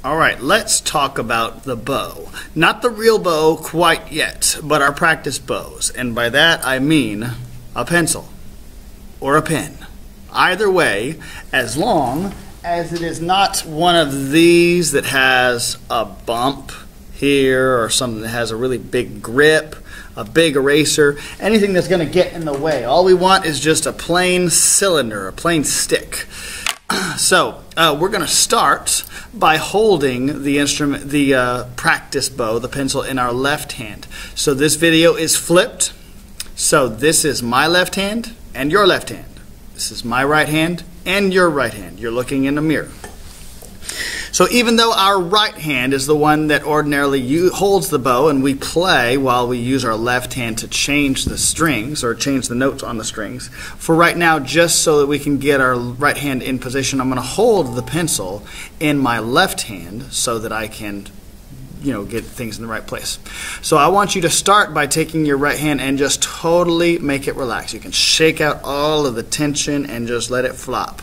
All right, let's talk about the bow. Not the real bow quite yet, but our practice bows. And by that I mean a pencil or a pen. Either way, as long as it is not one of these that has a bump here or something that has a really big grip, a big eraser, anything that's going to get in the way. All we want is just a plain cylinder, a plain stick. So we're going to start by holding the instrument, the practice bow, the pencil, in our left hand. So this video is flipped. So this is my left hand and your left hand. This is my right hand and your right hand. You're looking in a mirror. So even though our right hand is the one that ordinarily holds the bow and we play while we use our left hand to change the strings or change the notes on the strings, for right now, just so that we can get our right hand in position, I'm going to hold the pencil in my left hand so that I can, get things in the right place. So I want you to start by taking your right hand and just totally make it relax. You can shake out all of the tension and just let it flop.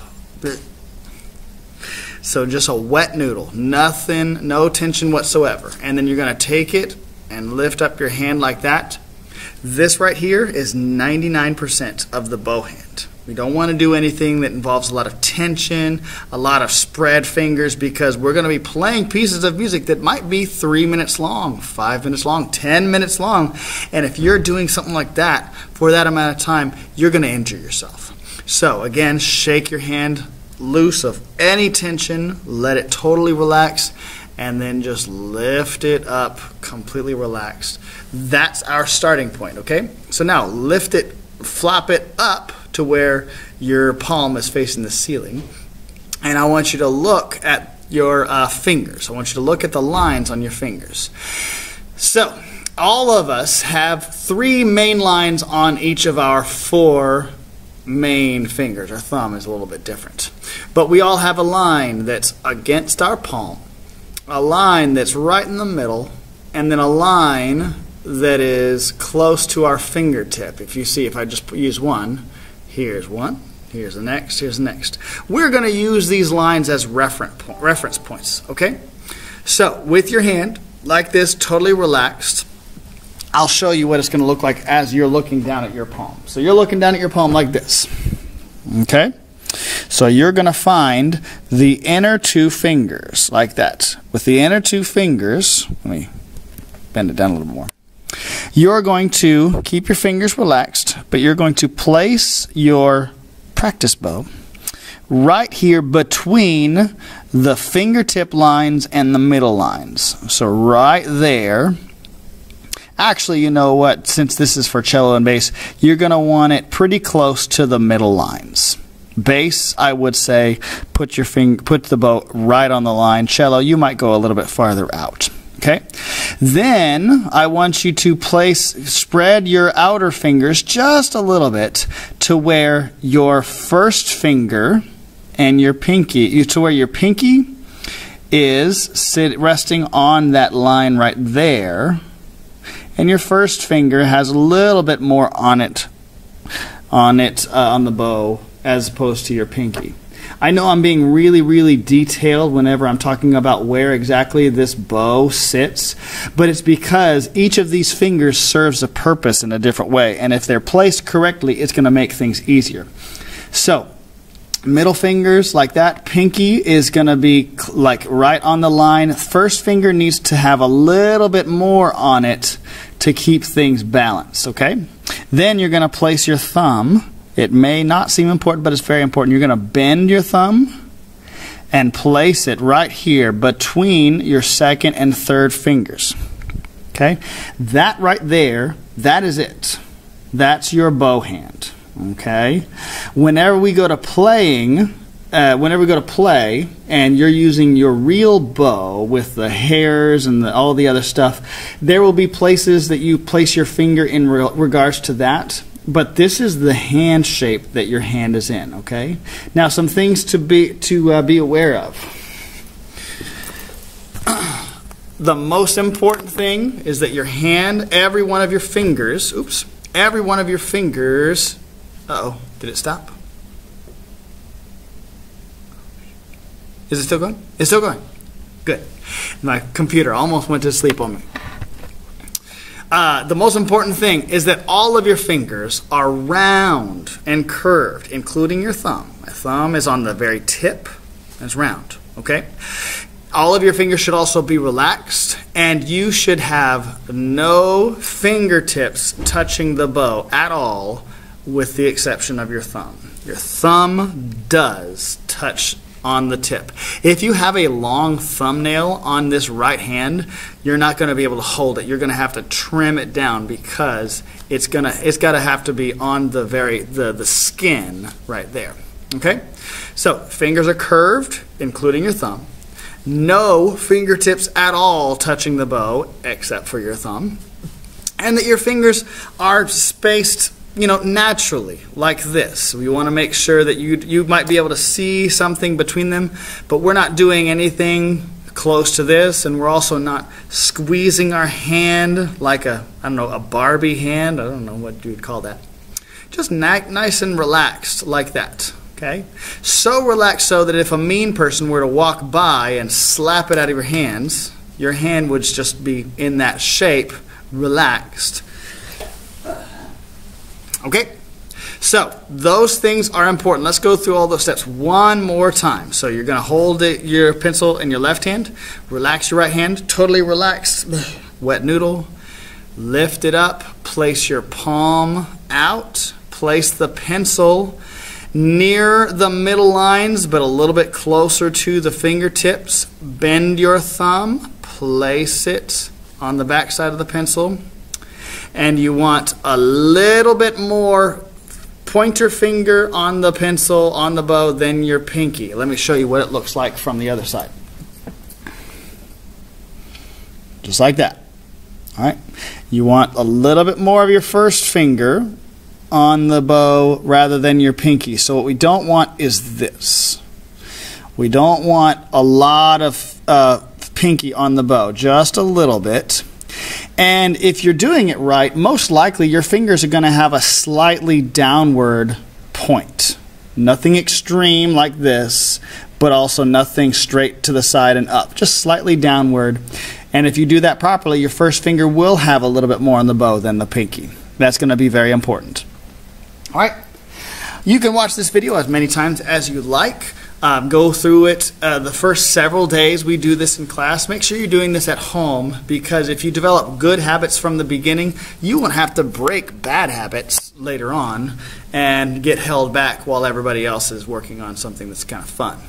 So just a wet noodle, nothing, no tension whatsoever. And then you're going to take it and lift up your hand like that. This right here is 99% of the bow hand. We don't want to do anything that involves a lot of tension, a lot of spread fingers, because we're going to be playing pieces of music that might be 3 minutes long, 5 minutes long, 10 minutes long. And if you're doing something like that for that amount of time, you're going to injure yourself. So again, shake your hand loose of any tension, let it totally relax, and then just lift it up completely relaxed. That's our starting point, okay? So now lift it, flop it up to where your palm is facing the ceiling, and I want you to look at your fingers. I want you to look at the lines on your fingers. So all of us have 3 main lines on each of our 4 main fingers. Our thumb is a little bit different. But we all have a line that's against our palm, a line that's right in the middle, and then a line that is close to our fingertip. If you see, if I just use one, here's one, here's the next, here's the next. We're going to use these lines as reference points, okay? So with your hand like this, totally relaxed, I'll show you what it's going to look like as you're looking down at your palm. So you're looking down at your palm like this. Okay? So you're going to find the inner 2 fingers like that. With the inner 2 fingers, let me bend it down a little more. You're going to keep your fingers relaxed, but you're going to place your practice bow right here between the fingertip lines and the middle lines. So right there. Actually, you know what? Since this is for cello and bass, you're going to want it pretty close to the middle lines. Bass, I would say, put the bow right on the line. Cello, you might go a little bit farther out. Okay? Then I want you to spread your outer fingers just a little bit to where your first finger and your pinky, to where your pinky is resting on that line right there. And your first finger has a little bit more on the bow as opposed to your pinky. I know I'm being really, really detailed whenever I'm talking about where exactly this bow sits, but it's because each of these fingers serves a purpose in a different way, and if they're placed correctly, it's going to make things easier. So, middle fingers like that. Pinky is going to be like right on the line. First finger needs to have a little bit more on it to keep things balanced, okay? Then you're going to place your thumb. It may not seem important, but it's very important. You're going to bend your thumb and place it right here between your second and third fingers, okay? That right there, that is it. That's your bow hand. Okay, whenever we go to play and you're using your real bow with the hairs and all the other stuff, there will be places that you place your finger in regards to that, but this is the hand shape that your hand is in, okay? Now some things to be aware of. The most important thing is that your hand, every one of your fingers, uh-oh, did it stop? Is it still going? It's still going. Good. My computer almost went to sleep on me. The most important thing is that all of your fingers are round and curved, including your thumb. My thumb is on the very tip and it's round, okay? All of your fingers should also be relaxed, and you should have no fingertips touching the bow at all, with the exception of your thumb. Your thumb does touch on the tip. If you have a long thumbnail on this right hand, you're not going to be able to hold it. You're going to have to trim it down because it's got to have to be on the skin right there. Okay? So, fingers are curved, including your thumb. No fingertips at all touching the bow, except for your thumb. And that your fingers are spaced, naturally, like this. We want to make sure that you might be able to see something between them, but we're not doing anything close to this, and we're also not squeezing our hand like a Barbie hand. I don't know what you'd call that. Just nice and relaxed like that. Okay? So relaxed so that if a mean person were to walk by and slap it out of your hand would just be in that shape, relaxed. Okay? So, those things are important. Let's go through all those steps one more time. So, you're going to hold your pencil in your left hand, relax your right hand, totally relaxed, wet noodle, lift it up, place your palm out, place the pencil near the middle lines, but a little bit closer to the fingertips. Bend your thumb, place it on the back side of the pencil, and you want a little bit more pointer finger on the pencil, on the bow, than your pinky. Let me show you what it looks like from the other side. Just like that. All right. You want a little bit more of your first finger on the bow rather than your pinky. So what we don't want is this. We don't want a lot of pinky on the bow, just a little bit. And if you're doing it right, most likely your fingers are going to have a slightly downward point. Nothing extreme like this, but also nothing straight to the side and up. Just slightly downward. And if you do that properly, your first finger will have a little bit more on the bow than the pinky. That's going to be very important. All right. You can watch this video as many times as you like. Go through it the first several days. We do this in class. Make sure you're doing this at home, because if you develop good habits from the beginning, you won't have to break bad habits later on and get held back while everybody else is working on something that's kind of fun.